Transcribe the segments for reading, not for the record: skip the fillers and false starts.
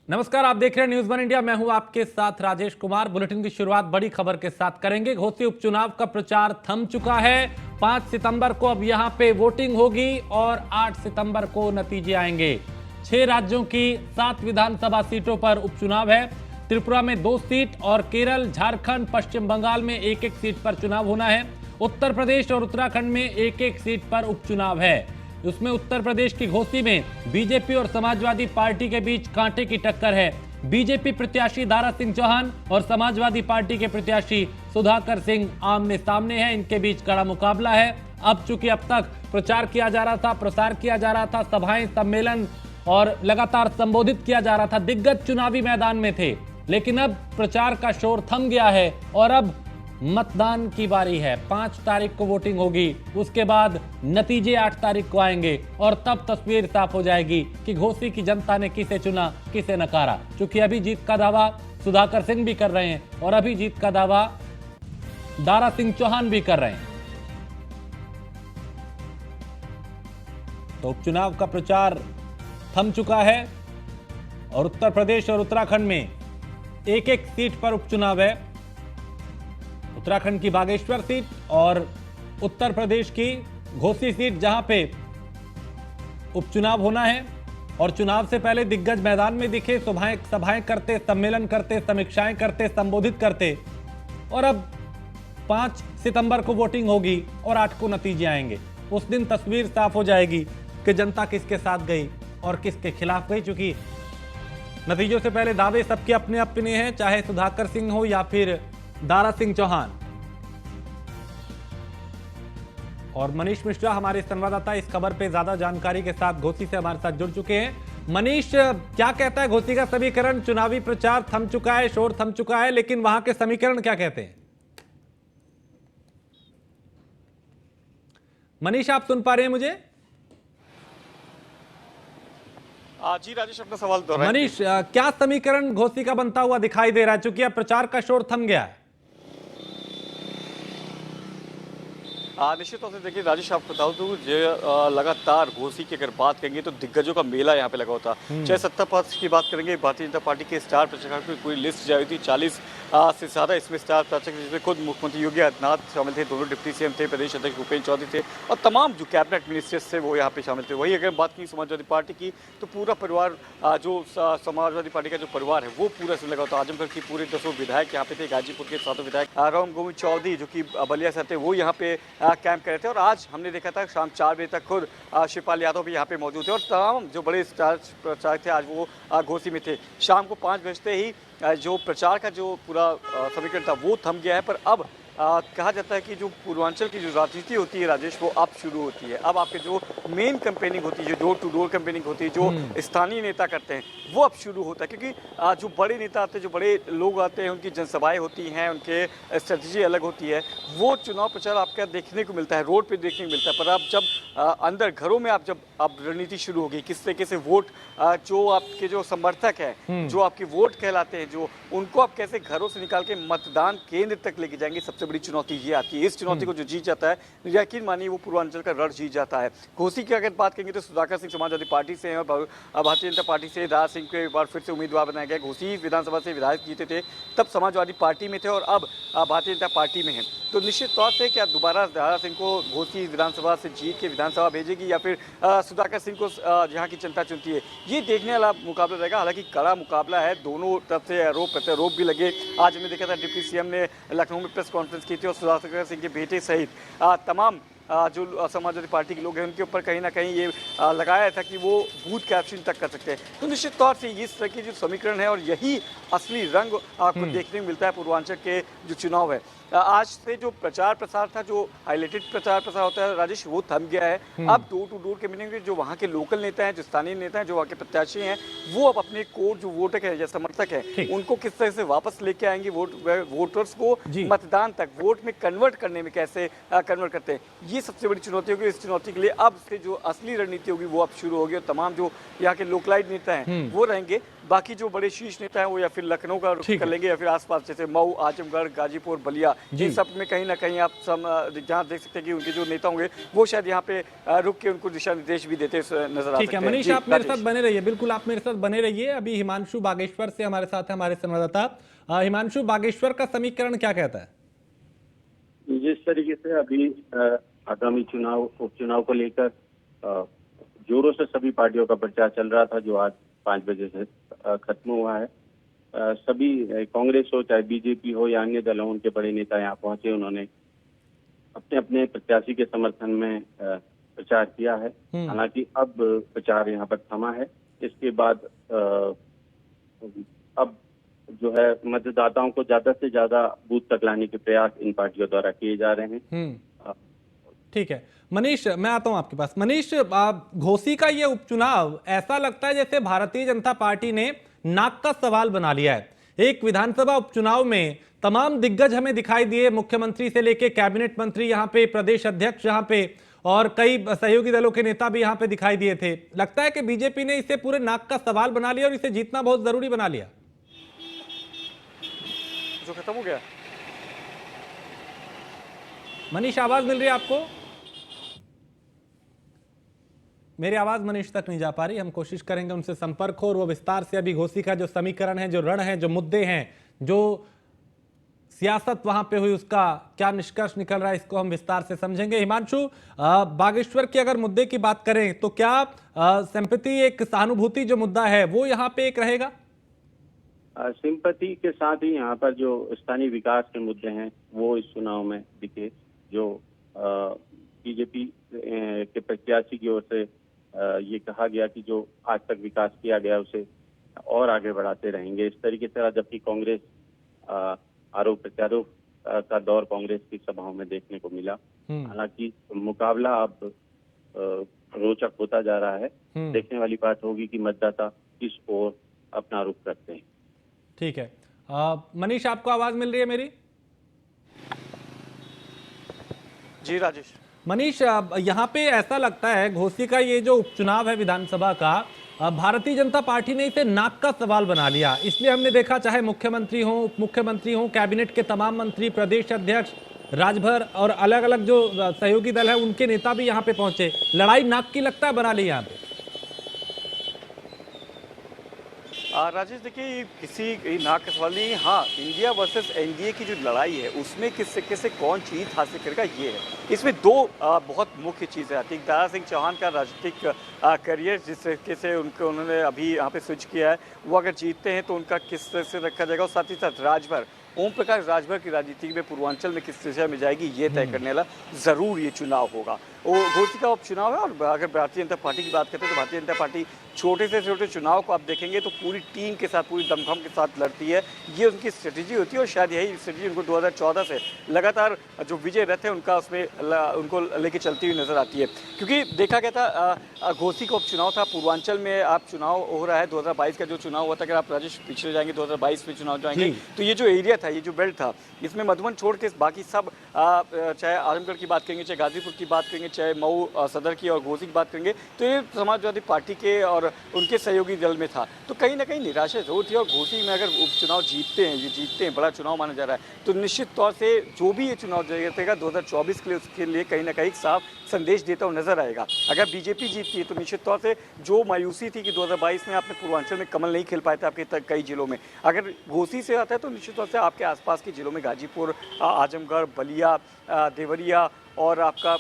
नमस्कार, आप देख रहे हैं न्यूज़ वन इंडिया। मैं हूं आपके साथ राजेश कुमार। बुलेटिन की शुरुआत बड़ी खबर के साथ करेंगे। घोसी उपचुनाव का प्रचार थम चुका है। 5 सितंबर को अब यहां पे वोटिंग होगी और 8 सितंबर को नतीजे आएंगे। 6 राज्यों की 7 विधानसभा सीटों पर उपचुनाव है। त्रिपुरा में 2 सीट और केरल, झारखंड, पश्चिम बंगाल में 1-1 सीट पर चुनाव होना है। उत्तर प्रदेश और उत्तराखंड में 1-1 सीट पर उपचुनाव है। उसमें उत्तर प्रदेश की घोसी में बीजेपी और समाजवादी पार्टी के बीच कांटे की टक्कर है। बीजेपी प्रत्याशी दारा सिंह चौहान और समाजवादी पार्टी के प्रत्याशी सुधाकर सिंह आमने सामने हैं। इनके बीच कड़ा मुकाबला है। अब चूंकि अब तक प्रचार किया जा रहा था, प्रसार किया जा रहा था, सभाएं, सम्मेलन और लगातार संबोधित किया जा रहा था, दिग्गज चुनावी मैदान में थे, लेकिन अब प्रचार का शोर थम गया है और अब मतदान की बारी है। 5 तारीख को वोटिंग होगी, उसके बाद नतीजे 8 तारीख को आएंगे और तब तस्वीर साफ हो जाएगी कि घोसी की जनता ने किसे चुना, किसे नकारा। क्योंकि अभी जीत का दावा सुधाकर सिंह भी कर रहे हैं और अभी जीत का दावा दारा सिंह चौहान भी कर रहे हैं। तो उपचुनाव का प्रचार थम चुका है और उत्तर प्रदेश और उत्तराखंड में 1-1 सीट पर उपचुनाव है। उत्तराखंड की बागेश्वर सीट और उत्तर प्रदेश की घोसी सीट, जहां पे उपचुनाव होना है। और चुनाव से पहले दिग्गज मैदान में दिखे, सभाएं करते, सम्मेलन करते, समीक्षाएं करते, संबोधित करते। और अब 5 सितंबर को वोटिंग होगी और 8 को नतीजे आएंगे। उस दिन तस्वीर साफ हो जाएगी कि जनता किसके साथ गई और किसके खिलाफ गई। चूंकि नतीजों से पहले दावे सबके अपने अपने हैं, चाहे सुधाकर सिंह हो या फिर दारा सिंह चौहान। और मनीष मिश्रा हमारे संवाददाता इस खबर पे ज्यादा जानकारी के साथ घोसी से हमारे साथ जुड़ चुके हैं। मनीष, क्या कहता है घोसी का समीकरण? चुनावी प्रचार थम चुका है, शोर थम चुका है, लेकिन वहां के समीकरण क्या कहते हैं? मनीष, आप सुन पा रहे हैं मुझे? जी राजेश, अपना सवाल दोहराएं। मनीष, क्या समीकरण घोसी का बनता हुआ दिखाई दे रहा है, चूंकि अब प्रचार का शोर थम गया है? निश्चित तौर से देखिए राजेश, आपको बताऊं तो लगातार घोसी की अगर बात करेंगे तो दिग्गजों का मेला यहाँ पे लगा होता। चाहे सत्ता पक्ष की बात करेंगे, भारतीय जनता पार्टी के स्टार प्रचारकों की पूरी लिस्ट जारी थी। 40 से ज़्यादा इसमें स्टार प्रचारक, जिसमें खुद मुख्यमंत्री योगी आदित्यनाथ शामिल थे, दोनों डिप्टी सीएम थे, प्रदेश अध्यक्ष भूपेन्द्र चौधरी थे और तमाम जो कैबिनेट मिनिस्टर्स थे वो यहाँ पे शामिल थे। वही अगर बात की समाजवादी पार्टी की तो पूरा परिवार, जो समाजवादी पार्टी का जो परिवार है वो पूरा इसमें लगा होता। आजमगढ़ की पूरे 10 विधायक यहाँ पे थे, गाजीपुर के 7 विधायक, राम गोविंद चौधरी जो कि बलिया से थे, वो यहाँ पे कैंप कर रहे थे। और आज हमने देखा था शाम 4 बजे तक खुद शिवपाल यादव भी यहाँ पे मौजूद थे और तमाम जो बड़े स्टार प्रचारक थे आज वो घोसी में थे। शाम को 5 बजते ही जो प्रचार का जो पूरा समीकरण था वो थम गया है। पर अब कहा जाता है कि जो पूर्वांचल की जो राजनीति होती है राजेश, वो अब शुरू होती है। अब आपके जो मेन कैंपेनिंग होती है, जो डोर टू डोर कैंपेनिंग होती है, जो स्थानीय नेता करते हैं, वो अब शुरू होता है। क्योंकि जो बड़े नेता आते हैं, जो बड़े लोग आते हैं, उनकी जनसभाएं होती हैं, उनके स्ट्रेटजी अलग होती है, वो चुनाव प्रचार आपका देखने को मिलता है, रोड पर देखने को मिलता है। पर अब जब अंदर घरों में जब रणनीति शुरू होगी, किस तरीके से वोट, जो आपके जो समर्थक हैं, जो आपके वोट कहलाते हैं, जो उनको आप कैसे घरों से निकाल के मतदान केंद्र तक लेके जाएंगे, सबसे बड़ी चुनौती ये आती है। इस चुनौती को जो जीत जाता है, यकीन मानिए वो पूर्वांचल का रण जीत जाता है। घोसी की अगर बात करेंगे तो सुधाकर सिंह समाजवादी पार्टी से हैं और भारतीय जनता पार्टी से दारा सिंह को एक बार फिर से उम्मीदवार बनाया गया। घोसी विधानसभा से विधायक जीते थे, तब समाजवादी पार्टी में थे और अब भारतीय जनता पार्टी में हैं। तो निश्चित तौर से क्या दोबारा दारा सिंह को घोसी विधानसभा से जीत के विधानसभा भेजेगी या फिर सुधाकर सिंह को जहाँ की जनता चुनती है, ये देखने वाला मुकाबला रहेगा। हालांकि कड़ा मुकाबला है, दोनों तरफ से आरोप प्रत्यारोप भी लगे। आज हमने देखा था डिप्टी सीएम ने लखनऊ में प्रेस कॉन्फ्रेंस की थी और सुधाकर सिंह के बेटे सहित तमाम जो समाजवादी पार्टी के लोग हैं उनके ऊपर कहीं ना कहीं ये लगाया था कि वो बूथ कैप्चरिंग तक कर सकते हैं। तो निश्चित तौर से इस तरह की जो समीकरण है और यही असली रंग आपको देखने को मिलता है पूर्वांचल के जो चुनाव है। आज से जो प्रचार प्रसार था, जो हाईलाइटेड प्रचार प्रसार होता है राजेश, वो थम गया है। अब डोर टू डोर के मीटिंग, जो वहाँ के लोकल नेता हैं, जो स्थानीय नेता हैं, जो वहाँ के प्रत्याशी हैं, वो अब अपने कोर जो वोटर है या समर्थक है, उनको किस तरह से वापस लेके आएंगे, वोटर्स को मतदान तक, वोट में कन्वर्ट करने में कैसे कन्वर्ट करते हैं, ये सबसे बड़ी चुनौती होगी। इस चुनौती के लिए अब से जो असली रणनीति होगी वो अब शुरू होगी और तमाम जो यहाँ के लोकलाइट नेता हैं वो रहेंगे। बाकी जो बड़े शीर्ष नेता हैं वो या फिर लखनऊ का रुख कर लेंगे या फिर आसपास जैसे मऊ, आजमगढ़, गाजीपुर, बलिया, इन सब में कहीं ना कहीं आप जहाँ देख सकते हैं कि उनके जो नेता होंगे वो शायद यहाँ पे रुक के उनको दिशा निर्देश भी देते नजर आ सकते हैं। मनीष, आप मेरे साथ बने रहिए, बिल्कुल आप मेरे साथ बने रहिए। अभी हिमांशु बागेश्वर से हमारे साथ है हमारे संवाददाता। हिमांशु, बागेश्वर का समीकरण क्या कहता है? जिस तरीके से अभी आगामी उपचुनाव को लेकर जोरों से सभी पार्टियों का प्रचार चल रहा था, जो आज 5 बजे से खत्म हुआ है। सभी कांग्रेस हो चाहे बीजेपी हो या अन्य दल हो, उनके बड़े नेता यहाँ पहुंचे। उन्होंने अपने अपने प्रत्याशी के समर्थन में प्रचार किया है। हालांकि अब प्रचार यहाँ पर थमा है। इसके बाद अब जो है मतदाताओं को ज्यादा से ज्यादा बूथ तक लाने के प्रयास इन पार्टियों द्वारा किए जा रहे हैं। ठीक है मनीष, मैं आता हूं आपके पास। मनीष, घोसी का ये उपचुनाव ऐसा लगता है जैसे भारतीय जनता पार्टी ने नाक का सवाल बना लिया है। एक विधानसभा उपचुनाव में तमाम दिग्गज हमें दिखाई दिए, मुख्यमंत्री से लेके कैबिनेट मंत्री यहाँ पे, प्रदेश अध्यक्ष यहाँ पे और कई सहयोगी दलों के नेता भी यहाँ पे दिखाई दिए थे। लगता है कि बीजेपी ने इसे पूरे नाक का सवाल बना लिया और इसे जीतना बहुत जरूरी बना लिया। जो खत्म हो गया। मनीष, आवाज मिल रही है आपको? मेरी आवाज मनीष तक नहीं जा पा रही। हम कोशिश करेंगे उनसे संपर्क हो और वो विस्तार से अभी घोसी का जो समीकरण है, जो रण है, जो मुद्दे हैं, जो सियासत वहां पे हुई, उसका क्या निष्कर्ष निकल रहा है, इसको हम विस्तार से समझेंगे। हिमांशु, बागेश्वर की अगर मुद्दे की बात करें तो क्या सिंपैथी, एक सहानुभूति जो मुद्दा है वो यहाँ पे एक रहेगा? सिंपैथी के साथ ही यहाँ पर जो स्थानीय विकास के मुद्दे हैं वो इस चुनाव में दिखे। जो बीजेपी के प्रत्याशी की ओर से ये कहा गया कि जो आज तक विकास किया गया उसे और आगे बढ़ाते रहेंगे। इस तरीके से जबकि कांग्रेस आरोप प्रत्यारोप का दौर कांग्रेस की सभाओं में देखने को मिला। हालांकि मुकाबला अब रोचक होता जा रहा है। देखने वाली बात होगी कि मतदाता किस ओर अपना रुख करते हैं। ठीक है मनीष, आपको आवाज मिल रही है मेरी? जी राजेश। मनीष, यहाँ पे ऐसा लगता है घोसी का ये जो उपचुनाव है विधानसभा का, भारतीय जनता पार्टी ने इसे नाक का सवाल बना लिया। इसलिए हमने देखा चाहे मुख्यमंत्री हो, उप मुख्यमंत्री हो, कैबिनेट के तमाम मंत्री, प्रदेश अध्यक्ष, राजभर और अलग अलग जो सहयोगी दल है उनके नेता भी यहाँ पे पहुंचे। लड़ाई नाक की लगता है बना ली यहाँ पे। राजेश, देखिए किसी नाक का सवाल नहीं। हाँ, इंडिया वर्सेस एनडीए की जो लड़ाई है उसमें किस तरीके से कौन जीत हासिल करेगा ये है। इसमें दो बहुत मुख्य चीज़ें आती हैं। दारा सिंह चौहान का राजनीतिक करियर जिस तरीके से उन्होंने अभी यहाँ पे स्विच किया है, वो अगर जीतते हैं तो उनका किस तरह से रखा जाएगा। और साथ ही साथ राजभर, ओम प्रकाश राजभर की राजनीति में पूर्वांचल में किस दिशा में जाएगी ये तय करने वाला जरूर ये चुनाव होगा। वो घोसी का उपचुनाव है। और अगर भारतीय जनता पार्टी की बात करते हैं तो भारतीय जनता पार्टी छोटे से छोटे चुनाव को आप देखेंगे तो पूरी टीम के साथ, पूरी दमखम के साथ लड़ती है। ये उनकी स्ट्रेटेजी होती है और शायद यही स्ट्रेटेजी उनको 2014 से लगातार जो विजय रथ है उनका उसमें उनको लेके चलती हुई नजर आती है। क्योंकि देखा गया था घोसी का उपचुनाव था, पूर्वांचल में आप चुनाव हो रहा है। 2022 का जो चुनाव हुआ था, अगर आप राजेश पिछले जाएंगे 2022 में चुनाव जाएंगे तो ये जो एरिया था, ये जो बेल्ट था, इसमें मधुबन छोड़ के बाकी सब चाहे आजमगढ़ की बात करेंगे, चाहे गाजीपुर की बात करेंगे, चाहे मऊ सदर की और घोसी की बात करेंगे, तो ये समाजवादी पार्टी के और उनके सहयोगी दल में था। तो कहीं ना कहीं निराशा जरूर थी। और घोसी में अगर उपचुनाव जीतते हैं, ये जीतते हैं, बड़ा चुनाव माना जा रहा है, तो निश्चित तौर से जो भी ये चुनाव जीतेगा 2024 के लिए, उसके लिए कहीं ना कहीं साफ संदेश देता हुआ नजर आएगा। अगर बीजेपी जीतती है तो निश्चित तौर से जो मायूसी थी कि 2022 में आपने पूर्वांचल में कमल नहीं खेल पाए थे आपके कई जिलों में, अगर घोसी से आता है तो निश्चित तौर से आपके आसपास के जिलों में गाजीपुर, आजमगढ़, बलिया, देवरिया और आपका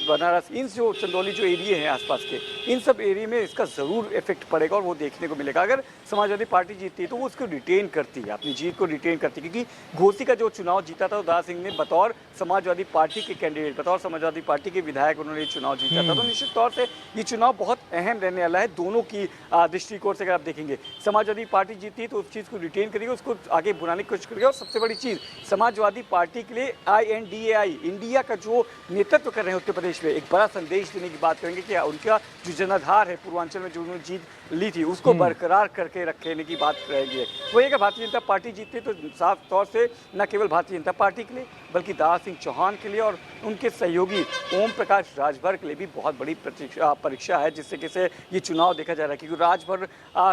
बनारस, इन जो चंदौली जो एरिया हैं आसपास के, इन सब एरिया में इसका ज़रूर इफेक्ट पड़ेगा और वो देखने को मिलेगा। अगर समाजवादी पार्टी जीतती है तो वो उसको रिटेन करती है, अपनी जीत को रिटेन करती है। क्योंकि घोसी का जो चुनाव जीता था दारा सिंह ने बतौर समाजवादी पार्टी के कैंडिडेट, बतौर समाजवादी पार्टी के विधायक उन्होंने ये चुनाव जीता था। तो निश्चित तौर से ये चुनाव बहुत अहम रहने वाला है दोनों की दृष्टिकोण से। अगर आप देखेंगे समाजवादी पार्टी जीती है तो उस चीज़ को रिटेन करेगी, उसको आगे बुलाने की कोशिश करेगी। और सबसे बड़ी चीज़ समाजवादी पार्टी के लिए INDAI, इंडिया का जो नेतृत्व कर रहे हैं उत्तर प्रदेश में, एक बड़ा संदेश देने की बात करेंगे कि उनका जो जनाधार है पूर्वांचल में जो उन्होंने जीत ली थी उसको बरकरार करके रखने की बात रहेगी। वो अगर भारतीय जनता पार्टी जीतती तो साफ तौर से न केवल भारतीय जनता पार्टी के लिए बल्कि दारा सिंह चौहान के लिए और उनके सहयोगी ओम प्रकाश राजभर के लिए भी बहुत बड़ी परीक्षा है, जिससे कि ये चुनाव देखा जा रहा है। क्योंकि राजभर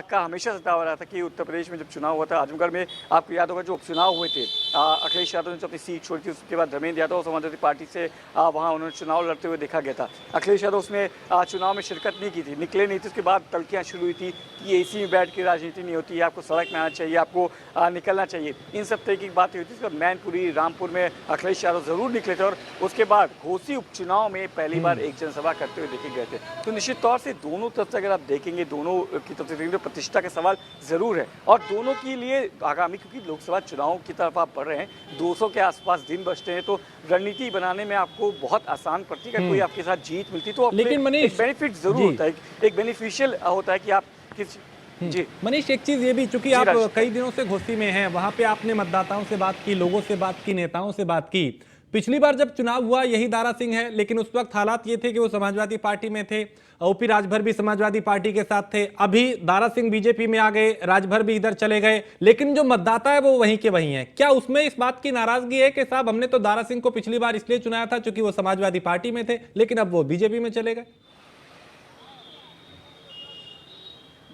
का हमेशा से दावा रहा था कि उत्तर प्रदेश में जब चुनाव हुआ था आजमगढ़ में, आपको याद होगा जो उपचुनाव हुए थे, अखिलेश यादव ने जब अपनी सीट छोड़ी थी उसके बाद धर्मेंद्र यादव समाजवादी पार्टी से वहाँ उन्होंने चुनाव लड़ते हुए देखा गया था। अखिलेश यादव उसमें चुनाव में शिरकत नहीं की थी, निकले नहीं थे। उसके बाद तल्कियाँ शुरू हुई थी कि एसी में बैठ के राजनीति नहीं होती है, आपको सड़क में आना चाहिए, आपको निकलना चाहिए, इन सब तरह की बातें हुई थी। मैनपुरी रामपुर में अखिलेश यादव जरूर निकले थे और उसके बाद घोसी उपचुनाव में पहली बार एक जनसभा करते हुए देखे गए थे। तो निश्चित तौर से दोनों तरफ से अगर आप देखेंगे, दोनों की तरफ से देखेंगे तो प्रतिष्ठा का सवाल जरूर है और दोनों के लिए आगामी, क्योंकि लोकसभा चुनाव की तरफ आप बढ़ रहे हैं, 200 के आसपास दिन बचते हैं, तो रणनीति बनाने में आपको बहुत आसान पड़ती है। अगर कोई आपके साथ जीत मिलती तो लेकिन मनीष बेनिफिट जरूर होता है, एक बेनिफिशियल होता है कि आप किस जी मनीष, एक चीज ये भी, चूंकि आप कई दिनों से घोसी में हैं, वहां पे आपने मतदाताओं से बात की, लोगों से बात की, नेताओं से बात की। पिछली बार जब चुनाव हुआ यही दारा सिंह है, लेकिन उस वक्त हालात ये थे कि वो समाजवादी पार्टी में थे, ओपी राजभर भी समाजवादी पार्टी के साथ थे। अभी दारा सिंह बीजेपी में आ गए, राजभर भी इधर चले गए, लेकिन जो मतदाता है वो वहीं के वहीं है। क्या उसमें इस बात की नाराजगी है कि साहब हमने तो दारा सिंह को पिछली बार इसलिए चुनाया था क्योंकि वो समाजवादी पार्टी में थे, लेकिन अब वो बीजेपी में चले गए?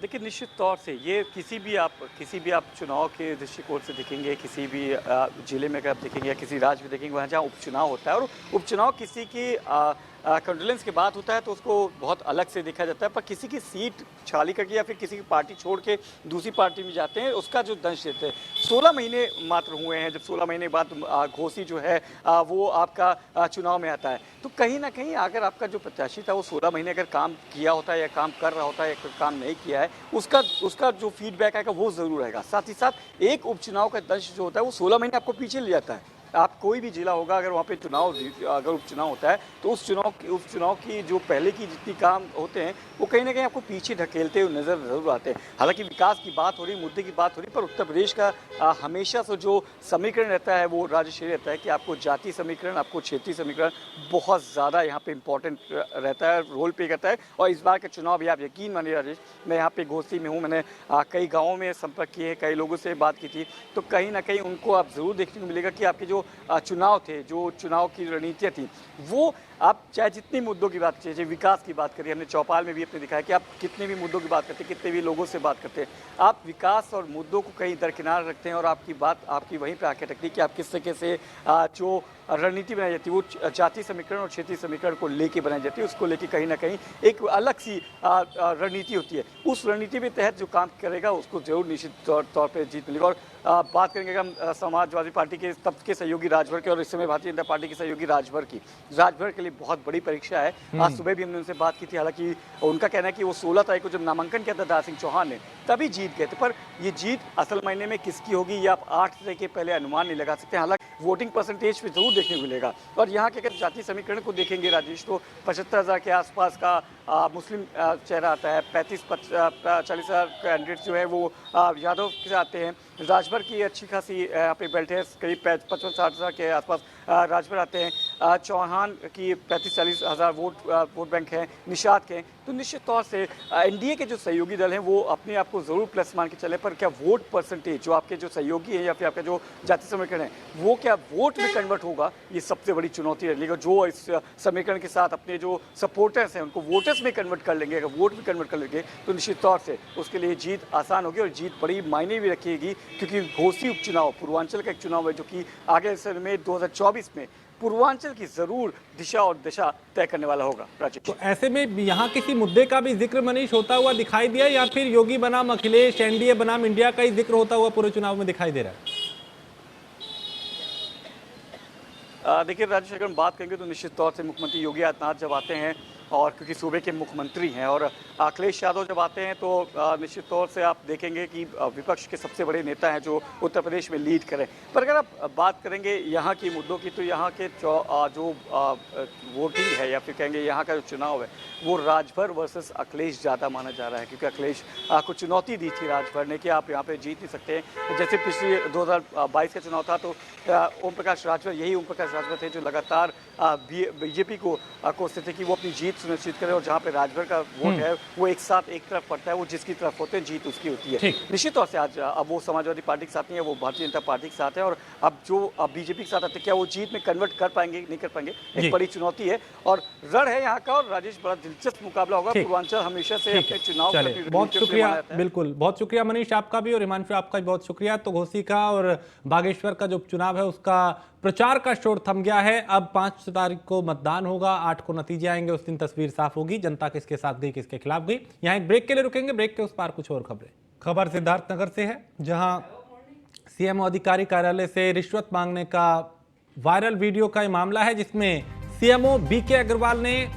देखिए, निश्चित तौर से ये किसी भी आप चुनाव के दृष्टिकोण से देखेंगे, किसी भी जिले में अगर आप देखेंगे या किसी राज्य में देखेंगे, वहाँ जहाँ उपचुनाव होता है और उपचुनाव किसी की कंडोलेंस के बाद होता है तो उसको बहुत अलग से देखा जाता है, पर किसी की सीट खाली करके या फिर किसी की पार्टी छोड़ के दूसरी पार्टी में जाते हैं, उसका जो दंश देते हैं। 16 महीने मात्र हुए हैं, जब 16 महीने बाद घोसी जो है वो आपका चुनाव में आता है, तो कहीं ना कहीं अगर आपका जो प्रत्याशी था वो 16 महीने अगर काम किया होता है या काम कर रहा होता है या काम नहीं किया है, उसका जो फीडबैक आएगा वो जरूर आएगा। साथ ही साथ एक उपचुनाव का दंश जो होता है वो 16 महीने आपको पीछे ले जाता है। आप कोई भी जिला होगा, अगर वहाँ पे अगर उपचुनाव होता है तो उस उपचुनाव की जो पहले की जितनी काम होते हैं वो कहीं ना कहीं आपको पीछे ढकेलते हुए नजर जरूर आते हैं। हालांकि विकास की बात हो रही, मुद्दे की बात हो रही, पर उत्तर प्रदेश का हमेशा से जो समीकरण रहता है वो राजनीति रहता है कि आपको जाति समीकरण, आपको क्षेत्रीय समीकरण बहुत ज़्यादा यहाँ पे इम्पोर्टेंट रहता है, रोल प्ले करता है। और इस बार का चुनाव भी आप यकीन मानिए राजेश, मैं यहाँ पे घोसी में हूँ, मैंने कई गाँवों में संपर्क किए, कई लोगों से बात की थी, तो कहीं ना कहीं उनको आप जरूर देखने को मिलेगा कि आपके जो चुनाव थे, जो चुनाव की रणनीतियाँ थी, वो आप चाहे जितनी मुद्दों की बात कीजिए, विकास की बात करिए, हमने चौपाल में भी अपने दिखाया कि आप कितने भी मुद्दों की बात करते हैं, कितने भी लोगों से बात करते हैं, आप विकास और मुद्दों को कहीं दरकिनार रखते हैं और आपकी बात आपकी वहीं पे आके अटकती है कि आप किस तरीके से जो रणनीति बनाई जाती है वो जातीय समीकरण और क्षेत्रीय समीकरण को लेके बनाई जाती है, उसको लेके कहीं ना कहीं एक अलग सी रणनीति होती है। उस रणनीति के तहत जो काम करेगा उसको जरूर निश्चित तौर पर जीत मिलेगा। और बात करेंगे हम समाजवादी पार्टी के तब के सहयोगी राजभर के और इस समय भारतीय जनता पार्टी के सहयोगी राजभर की, राजभर के लिए बहुत बड़ी परीक्षा है। आज सुबह भी हमने उनसे बात की थी, हालांकि उनका कहना है कि वो 16 तारीख को जब नामांकन किया था दारा सिंह चौहान ने तभी जीत गए थे, पर ये जीत असल मायने में किसकी होगी ये आप 8 तारीख के पहले अनुमान नहीं लगा सकते। हालांकि वोटिंग परसेंटेज पे जरूर देखने को मिलेगा। और यहाँ के अगर जातीय समीकरण को देखेंगे राजेश, तो 75,000 के आसपास का मुस्लिम चेहरा आता है, 40,000 कैंडिडेट्स जो है वो यादव के आते हैं, राजभर की अच्छी खासी यहाँ पे बेल्ट है, करीब 55-60,000 के आसपास राजभर आते हैं, चौहान की 35-40 हज़ार वोट बैंक है, निषाद के। तो निश्चित तौर से एनडीए के जो सहयोगी दल हैं वो अपने आप को जरूर प्लस मान के चले, पर क्या वोट परसेंटेज जो आपके जो सहयोगी हैं या फिर आपका जो जातीय समीकरण है वो क्या वोट में कन्वर्ट होगा, ये सबसे बड़ी चुनौती रहेगी। जो इस समीकरण के साथ अपने जो सपोर्टर्स हैं उनको वोटर्स में कन्वर्ट कर लेंगे, अगर वोट में कन्वर्ट कर लेंगे तो निश्चित तौर से उसके लिए जीत आसान होगी और जीत बड़ी मायने भी रखेगी, क्योंकि घोसी उपचुनाव पूर्वांचल का एक चुनाव है जो कि आगे समय में 2024 में पूर्वांचल की जरूर दिशा और दिशा तय करने वाला होगा। राजेश, तो ऐसे में यहाँ किसी मुद्दे का भी जिक्र मनीष होता हुआ दिखाई दिया या फिर योगी बनाम अखिलेश, एनडीए बनाम इंडिया का ही जिक्र होता हुआ पूरे चुनाव में दिखाई दे रहा है? देखिए राजेश, अगर हम बात करेंगे तो निश्चित तौर से मुख्यमंत्री योगी आदित्यनाथ जब आते हैं और क्योंकि सूबे के मुख्यमंत्री हैं। और अखिलेश यादव जब आते हैं तो निश्चित तौर से आप देखेंगे कि विपक्ष के सबसे बड़े नेता हैं जो उत्तर प्रदेश में लीड करें। पर अगर आप बात करेंगे यहाँ की मुद्दों की, तो यहाँ के जो वोटिंग है या फिर कहेंगे यहाँ का जो चुनाव है वो राजभर वर्सेस अखिलेश ज़्यादा माना जा रहा है, क्योंकि अखिलेश को चुनौती दी थी राजभर ने कि आप यहाँ पे जीत नहीं सकते हैं। जैसे पिछले 2022 का चुनाव था तो ओम प्रकाश राजभर, यही ओम प्रकाश राजभर थे जो लगातार बीजेपी को कोसते थे कि वो अपनी जीत सुनिश्चित करे, और जहाँ पे राजभर का वोट है वो एक साथ एक तरफ पड़ता है, वो जिसकी तरफ होते हैं जीत उसकी होती है। निश्चित तौर से आज अब वो समाजवादी पार्टी के साथ नहीं है, वो भारतीय जनता पार्टी के साथ है, और अब जो बीजेपी के साथ आते क्या वो जीत में कन्वर्ट कर पाएंगे नहीं कर पाएंगे, एक बड़ी चुनौती है और रण है यहाँ का। और राजेश, बड़ा दिलचस्प मुकाबला होगा। पूर्वांचल हमेशा से अपने चुनाव, बहुत शुक्रिया, बिल्कुल बहुत शुक्रिया मनीष आपका भी, और हिमांशु आपका भी बहुत शुक्रिया। तो घोसी का और बागेश्वर का जो उपचुनाव है उसका प्रचार का शोर थम गया है। अब 5 तारीख को मतदान होगा, 8 को नतीजे आएंगे, उस दिन तस्वीर साफ होगी, जनता किसके साथ गई किसके खिलाफ गई। यहाँ एक ब्रेक के लिए रुकेंगे, ब्रेक के उस पार कुछ और खबरें। खबर सिद्धार्थनगर से है, जहां सीएमओ अधिकारी कार्यालय से रिश्वत मांगने का वायरल वीडियो का मामला है, जिसमें सीएमओ बीके अग्रवाल ने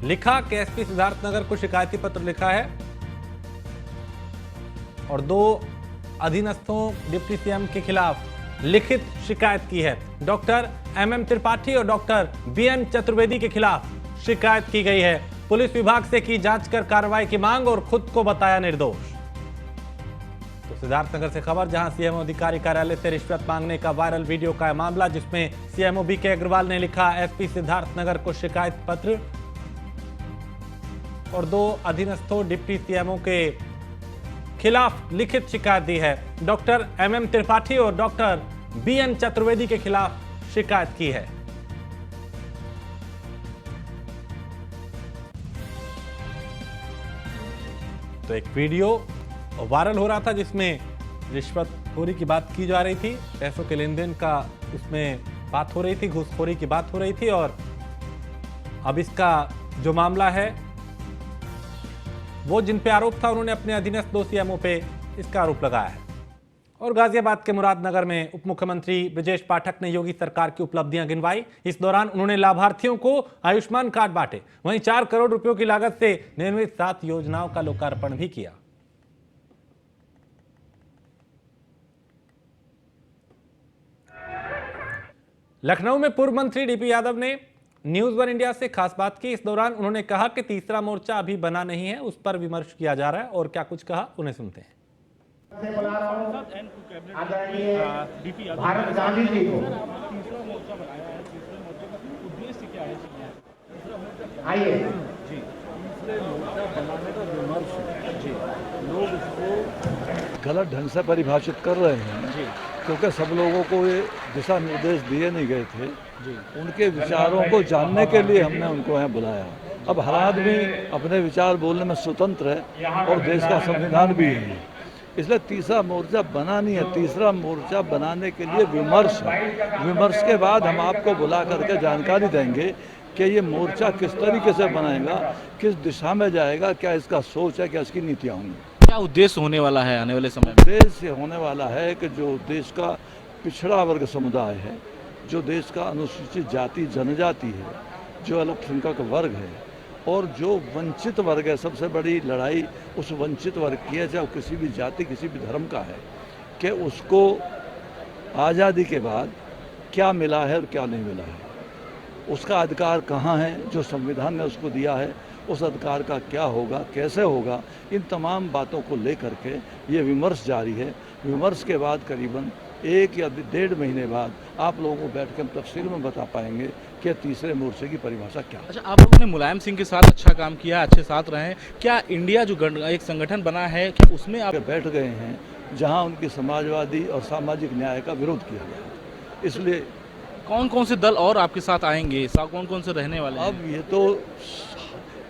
लिखा कि एसपी सिद्धार्थनगर को शिकायती पत्र लिखा है और 2 अधीनस्थों डिप्टी सीएम के खिलाफ लिखित शिकायत की है। डॉक्टर MM त्रिपाठी और डॉक्टर BN चतुर्वेदी के खिलाफ शिकायत की गई है। पुलिस विभाग से की जांच कर कार्रवाई की मांग और खुद को बताया निर्दोष। तो सिद्धार्थनगर से खबर, जहां सीएमओ अधिकारी कार्यालय से रिश्वत मांगने का वायरल वीडियो का मामला, जिसमें सीएमओ बीके अग्रवाल ने लिखा एसपी सिद्धार्थनगर को शिकायत पत्र और 2 अधीनस्थों डिप्टी सीएमओ के खिलाफ लिखित शिकायत दी है। डॉक्टर MM त्रिपाठी और डॉक्टर BN चतुर्वेदी के खिलाफ शिकायत की है। तो एक वीडियो वायरल हो रहा था जिसमें रिश्वतखोरी की बात की जा रही थी, पैसों के लेन देन का उसमें बात हो रही थी, घूसखोरी की बात हो रही थी, और अब इसका जो मामला है वो जिन पे आरोप था उन्होंने अपने अधीनस्थ 2 सीएमओ पे इसका आरोप लगाया है। और गाजियाबाद के मुरादनगर में उप मुख्यमंत्री ब्रजेश पाठक ने योगी सरकार की उपलब्धियां गिनवाई। इस दौरान उन्होंने लाभार्थियों को आयुष्मान कार्ड बांटे, वहीं 4 करोड़ रुपयों की लागत से निर्मित 7 योजनाओं का लोकार्पण भी किया। लखनऊ में पूर्व मंत्री डीपी यादव ने न्यूज 1 इंडिया से खास बात की। इस दौरान उन्होंने कहा कि तीसरा मोर्चा अभी बना नहीं है, उस पर विमर्श किया जा रहा है, और क्या कुछ कहा उन्हें सुनते हैं। भारत गांधी जी को आइए लोग उसको गलत ढंग से परिभाषित कर रहे हैं, क्योंकि सब लोगों को ये दिशा निर्देश दिए नहीं गए थे। उनके विचारों को जानने के लिए हमने उनको यहाँ बुलाया। अब हर आदमी अपने विचार बोलने में स्वतंत्र है और देश का संविधान भी है, इसलिए तीसरा मोर्चा बना नहीं है। तीसरा मोर्चा बनाने के लिए विमर्श है। विमर्श के बाद हम आपको बुला करके जानकारी देंगे कि ये मोर्चा किस तरीके से बनाएगा, किस दिशा में जाएगा, क्या इसका सोच है, क्या इसकी नीतियाँ होंगी, क्या उद्देश्य होने वाला है आने वाले समय में। उद्देश्य होने वाला है कि जो देश का पिछड़ा वर्ग समुदाय है, जो देश का अनुसूचित जाति जनजाति है, जो अल्पसंख्यक वर्ग है और जो वंचित वर्ग है, सबसे बड़ी लड़ाई उस वंचित वर्ग की है, चाहे किसी भी जाति किसी भी धर्म का है, कि उसको आज़ादी के बाद क्या मिला है और क्या नहीं मिला है, उसका अधिकार कहाँ है जो संविधान ने उसको दिया है, उस अधिकार का क्या होगा, कैसे होगा, इन तमाम बातों को लेकर के ये विमर्श जारी है। विमर्श के बाद करीबन 1 या 1.5 महीने बाद आप लोगों को बैठ के हम तफसील में बता पाएंगे कि तीसरे मोर्चे की परिभाषा क्या है। अच्छा, आप लोगों ने मुलायम सिंह के साथ अच्छा काम किया, अच्छे साथ रहे हैं, क्या इंडिया जो एक संगठन बना है कि उसमें आप बैठ गए हैं जहां उनकी समाजवादी और सामाजिक न्याय का विरोध किया गया है। इसलिए कौन कौन से दल और आपके साथ आएंगे, कौन कौन से रहने वाले हैं? अब ये तो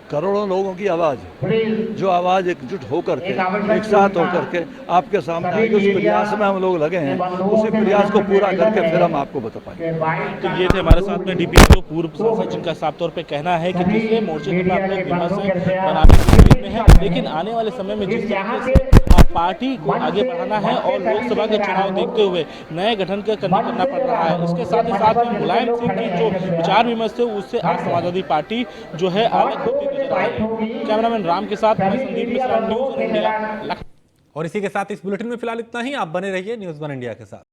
करोड़ों लोगों की आवाज़ है, जो आवाज़ एकजुट होकर के एक साथ होकर के आपके सामने आएगी। उस प्रयास में हम लोग लगे हैं, उसी प्रयास को पूरा करके फिर हम आपको बता पाएंगे। तो ये थे हमारे साथ में डीपी जो पूर्व सांसद, जिनका साफ तौर पे कहना है कि तीसरे मोर्चे को अपने विमर्श बनाने की स्थिति में है, लेकिन आने वाले समय में जिस तरीके से पार्टी को आगे बढ़ाना है और लोकसभा के चुनाव देखते हुए नए गठन का करना पड़ रहा है। इसके साथ ही साथ में मुलायम सिंह की जो विचार विमर्श थे उससे आज समाजवादी पार्टी जो है अलग होती नजर आ रही है। कैमरामैन राम के साथ मैं संदीप मिश्रा, न्यूज़ 1 इंडिया। और इसी के साथ इस बुलेटिन में फिलहाल इतना ही। आप बने रहिए न्यूज़ 1 इंडिया के साथ।